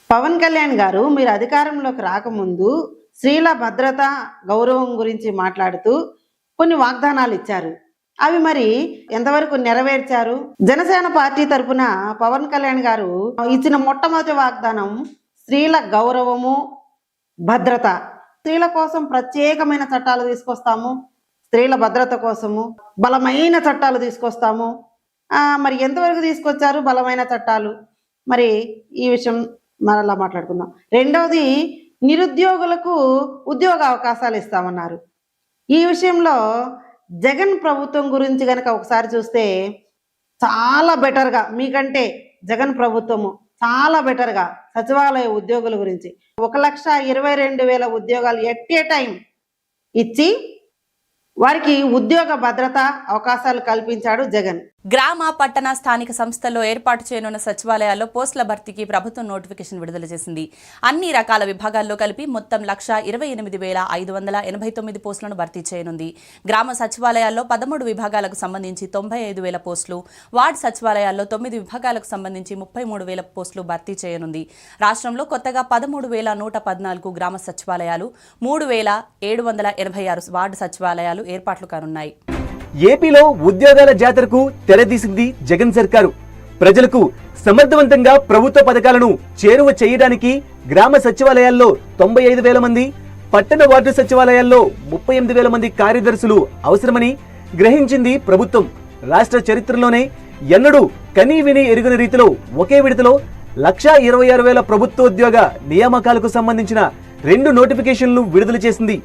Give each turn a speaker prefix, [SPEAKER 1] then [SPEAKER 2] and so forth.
[SPEAKER 1] పవన్ కళ్యాణ్ గారు మీరు అధికారంలోకి రాకముందు స్త్రీల భద్రత గౌరవం గురించి మాట్లాడుతూ కొన్ని వాగ్దానాలు ఇచ్చారు. అవి మరి ఎంతవరకు నెరవేర్చారు? జనసేన పార్టీ తరఫున పవన్ కళ్యాణ్ గారు ఇచ్చిన మొట్టమొదటి వాగ్దానం స్త్రీల గౌరవము, భద్రత. స్త్రీల కోసం ప్రత్యేకమైన చట్టాలు తీసుకొస్తాము, స్త్రీల భద్రత కోసము బలమైన చట్టాలు తీసుకొస్తాము. మరి ఎంతవరకు తీసుకొచ్చారు బలమైన చట్టాలు? మరి ఈ విషయం మరలా మాట్లాడుకుందాం. రెండవది, నిరుద్యోగులకు ఉద్యోగ అవకాశాలు ఇస్తామన్నారు. ఈ విషయంలో జగన్ ప్రభుత్వం గురించి కనుక ఒకసారి చూస్తే చాలా బెటర్గా, మీకంటే జగన్ ప్రభుత్వము చాలా బెటర్గా సచివాలయ ఉద్యోగుల గురించి 1,22,000 ఉద్యోగాలు ఎట్ ఏ టైం ఇచ్చి వారికి ఉద్యోగ భద్రత అవకాశాలు కల్పించాడు జగన్.
[SPEAKER 2] గ్రామ పట్టణ స్థానిక సంస్థల్లో ఏర్పాటు చేయనున్న సచివాలయాల్లో పోస్టుల భర్తీకి ప్రభుత్వం నోటిఫికేషన్ విడుదల చేసింది. అన్ని రకాల విభాగాల్లో కలిపి మొత్తం 1,28,589 పోస్టులను భర్తీ చేయనుంది. గ్రామ సచివాలయాల్లో 13 విభాగాలకు సంబంధించి 95,000 పోస్టులు, వార్డు సచివాలయాల్లో 9 విభాగాలకు సంబంధించి 33,000 పోస్టులు భర్తీ చేయనుంది. రాష్ట్రంలో కొత్తగా 13,114 గ్రామ సచివాలయాలు, 3,786 వార్డు సచివాలయాలు ఏర్పాట్లు కానున్నాయి.
[SPEAKER 3] ఏపీలో ఉద్యోగాల జాతరకు తెరదీసింది జగన్ సర్కారు. ప్రజలకు సమర్థవంతంగా ప్రభుత్వ పథకాలను చేరువ చేయడానికి గ్రామ సచివాలయాల్లో 95,000 మంది, పట్టణ వార్డు సచివాలయాల్లో 38,000 మంది కార్యదర్శులు అవసరమని గ్రహించింది ప్రభుత్వం. రాష్ట్ర చరిత్రలోనే ఎన్నడూ కనీ విని ఎరుగని రీతిలో ఒకే విడతలో 1,26,000 ప్రభుత్వోద్యోగ నియామకాలకు సంబంధించిన 2 నోటిఫికేషన్లు విడుదల చేసింది.